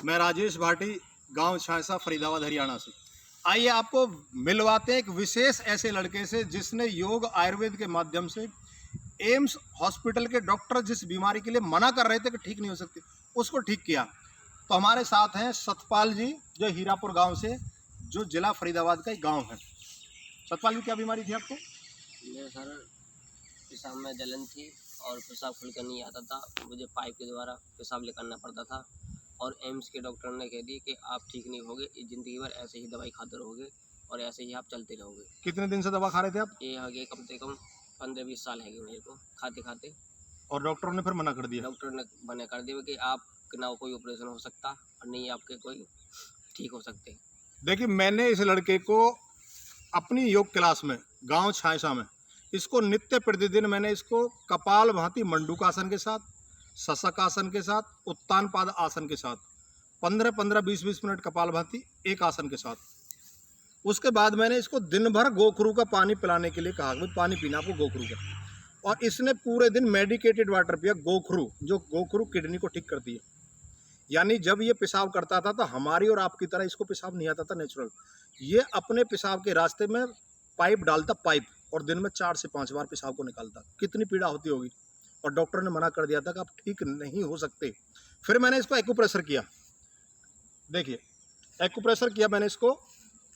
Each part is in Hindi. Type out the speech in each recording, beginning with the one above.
मैं राजेश भाटी, गांव छायसा, फरीदाबाद, हरियाणा से। आइए आपको मिलवाते हैं एक विशेष ऐसे लड़के से जिसने योग आयुर्वेद के माध्यम से एम्स हॉस्पिटल के डॉक्टर जिस बीमारी के लिए मना कर रहे थे कि ठीक नहीं हो सकती, उसको ठीक किया। तो हमारे साथ हैं सतपाल जी, जो हीरापुर गांव से, जो जिला फरीदाबाद का एक गाँव है। सतपाल जी, क्या बीमारी थी आपको? मेरे सर पेशाब में जलन थी और पेशाब खुलकर नहीं आता था। मुझे पाइप के द्वारा पेशाब निकालना पड़ता था और एम्स के डॉक्टर ने कह दिया कि आप ठीक नहीं होगे, इस ज़िंदगी भर ऐसे ही दवाई खाते रहोगे और ऐसे ही आप चलते रहोगे। कितने दिन से दवा खा रहे थे आप? ये आगे कम से कम 15-20 साल है मेरे को खाते खाते। और डॉक्टरों ने फिर मना कर दिया? डॉक्टर ने मना कर दिया कि आप ना कोई ऑपरेशन हो सकता और नहीं आपके कोई ठीक हो सकते। देखिए, मैंने इस लड़के को अपनी योग क्लास में गांव छायसा में इसको नित्य प्रतिदिन मैंने इसको कपाल भांति मंडूकासन के साथ, शशक आसन के साथ, उत्तान पाद आसन के साथ 15-15, 20-20 मिनट कपाल भांति एक आसन के साथ। उसके बाद मैंने इसको दिन भर गोखरू का पानी पिलाने के लिए कहा, भाई पानी पीना आपको गोखरू का। और इसने पूरे दिन मेडिकेटेड वाटर पिया। गोखरू, जो गोखरू किडनी को ठीक करती है, यानी जब ये पेशाब करता था तो हमारी और आपकी तरह इसको पेशाब नहीं आता था नेचुरल। ये अपने पेशाब के रास्ते में पाइप डालता, पाइप, और दिन में 4 से 5 बार पेशाब को निकालता। कितनी पीड़ा होती होगी। और डॉक्टर ने मना कर दिया था कि आप ठीक नहीं हो सकते। फिर मैंने इसको एक्यूप्रेशर किया। देखिए, एक्यूप्रेशर किया मैंने इसको,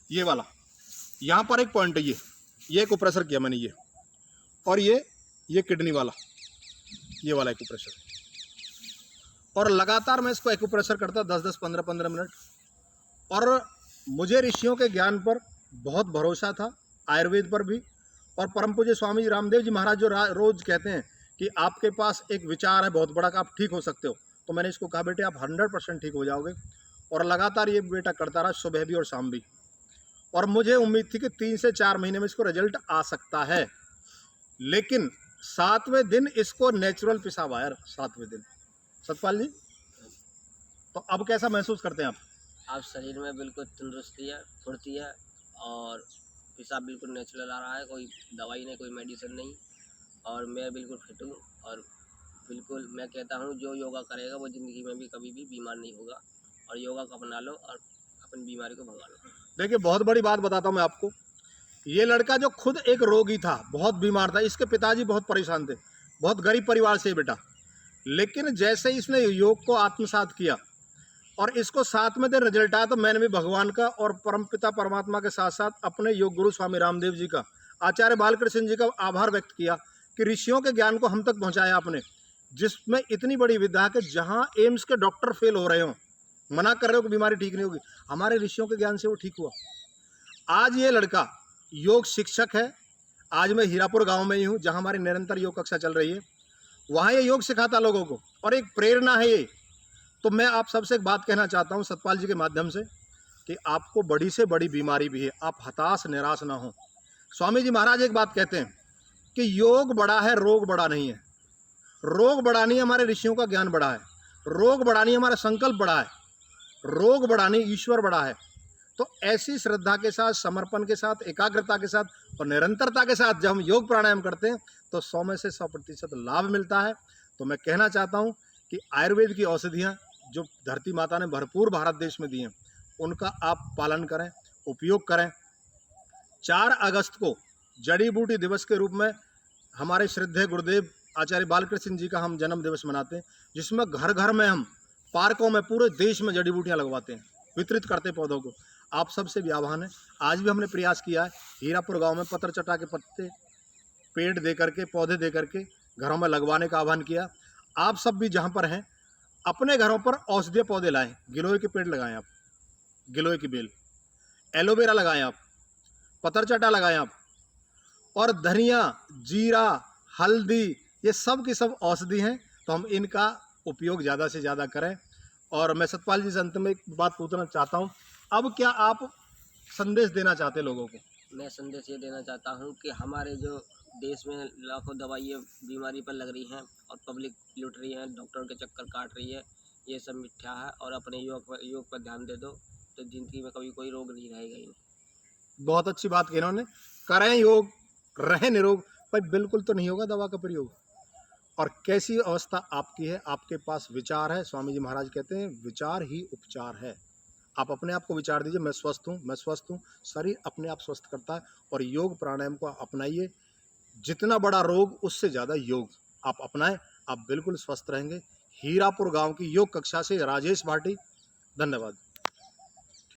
ये वाला, यहाँ पर एक पॉइंट है, ये एक्यूप्रेशर किया मैंने, ये, और ये किडनी वाला, ये वाला एक्यूप्रेशर। और लगातार मैं इसको एक्यूप्रेशर करता 10-10, 15-15 मिनट। और मुझे ऋषियों के ज्ञान पर बहुत भरोसा था, आयुर्वेद पर भी। और परम पूज्य स्वामी जी रामदेव जी महाराज जो रोज कहते हैं कि आपके पास एक विचार है बहुत बड़ा कि आप ठीक हो सकते हो, तो मैंने इसको कहा, बेटे आप 100% ठीक हो जाओगे। और लगातार ये बेटा करता रहा, सुबह भी और शाम भी। और मुझे उम्मीद थी कि 3 से 4 महीने में इसको रिजल्ट आ सकता है। लेकिन 7वें दिन इसको नेचुरल पेशाब आया, 7वें दिन। सतपाल जी, तो अब कैसा महसूस करते हैं आप? आप शरीर में बिल्कुल तंदुरुस्ती है, फुर्ती है और पेशाब बिल्कुल नेचुरल आ रहा है, कोई दवाई नहीं, कोई मेडिसिन नहीं। और मैं बिल्कुल फिट हूँ और बिल्कुल मैं कहता हूँ जो योगा करेगा वो ज़िंदगी में भी कभी भी बीमार नहीं होगा। और योगा को अपना लो और अपनी बीमारी को भगा लो। देखिए, बहुत बड़ी बात बताता हूँ मैं आपको। ये लड़का जो खुद एक रोगी था, बहुत बीमार था, इसके पिताजी बहुत परेशान थे, बहुत गरीब परिवार से बेटा। लेकिन जैसे ही इसने योग को आत्मसात किया और इसको 7वें दिन रिजल्ट आया, तो मैंने भी भगवान का और परमपिता परमात्मा के साथ साथ अपने योग गुरु स्वामी रामदेव जी का, आचार्य बालकृष्ण जी का आभार व्यक्त किया कि ऋषियों के ज्ञान को हम तक पहुंचाया आपने, जिसमें इतनी बड़ी विद्या है कि जहां एम्स के डॉक्टर फेल हो रहे हो, मना कर रहे हो कि बीमारी ठीक नहीं होगी, हमारे ऋषियों के ज्ञान से वो ठीक हुआ। आज ये लड़का योग शिक्षक है। आज मैं हीरापुर गांव में ही हूँ, जहां हमारी निरंतर योग कक्षा चल रही है। वहाँ ये योग सिखाता लोगों को और एक प्रेरणा है ये। तो मैं आप सबसे एक बात कहना चाहता हूँ सतपाल जी के माध्यम से कि आपको बड़ी से बड़ी बीमारी भी है, आप हताश निराश ना हो। स्वामी जी महाराज एक बात कहते हैं कि योग बड़ा है, रोग बड़ा नहीं है। रोग बड़ा नहीं, हमारे ऋषियों का ज्ञान बड़ा है। रोग बड़ा नहीं, हमारा संकल्प बड़ा है। रोग बड़ा नहीं, ईश्वर बड़ा है। तो ऐसी श्रद्धा के साथ, समर्पण के साथ, एकाग्रता के साथ और निरंतरता के साथ जब हम योग प्राणायाम करते हैं तो 100 में से 100% लाभ मिलता है। तो मैं कहना चाहता हूं कि आयुर्वेद की औषधियां जो धरती माता ने भरपूर भारत देश में दी हैं, उनका आप पालन करें, उपयोग करें। 4 अगस्त को जड़ी बूटी दिवस के रूप में हमारे श्रद्धेय गुरुदेव आचार्य बालकृष्ण जी का हम जन्म दिवस मनाते हैं, जिसमें घर घर में हम पार्कों में पूरे देश में जड़ी बूटियाँ लगवाते हैं, वितरित करते हैं पौधों को। आप सबसे भी आह्वान है, आज भी हमने प्रयास किया है हीरापुर गांव में पत्र चटा के पत्ते, पेड़ दे करके, पौधे दे करके घरों में लगवाने का आह्वान किया। आप सब भी जहां पर हैं अपने घरों पर औषधीय पौधे लाएं। गिलोय के पेड़ लगाएं आप, गिलोय की बेल, एलोवेरा लगाएं आप, पत्र चटा लगाएं आप, और धनिया, जीरा, हल्दी, ये सब की सब औषधि हैं। तो हम इनका उपयोग ज़्यादा से ज़्यादा करें। और मैं सतपाल जी से अंत में एक बात पूछना चाहता हूँ, अब क्या आप संदेश देना चाहते हैं लोगों को? मैं संदेश ये देना चाहता हूँ कि हमारे जो देश में लाखों दवाइयाँ बीमारी पर लग रही हैं और पब्लिक लूट रही है, डॉक्टर के चक्कर काट रही है, ये सब मिथ्या है। और अपने योग पर ध्यान दे दो तो ज़िंदगी में कभी कोई रोग नहीं रहेगा ही। बहुत अच्छी बात कही इन्होंने। करें योग, रहें निरोग। भाई बिल्कुल तो नहीं होगा दवा का प्रयोग। और कैसी अवस्था आपकी है, आपके पास विचार है। स्वामी जी महाराज कहते हैं विचार ही उपचार है। आप अपने आप को विचार दीजिए, मैं स्वस्थ हूँ, मैं स्वस्थ हूँ। शरीर अपने आप स्वस्थ करता है और योग प्राणायाम को अपनाइए। जितना बड़ा रोग उससे ज़्यादा योग आप अपनाएं, आप बिल्कुल स्वस्थ रहेंगे। हीरापुर गांव की योग कक्षा से राजेश भाटी, धन्यवाद।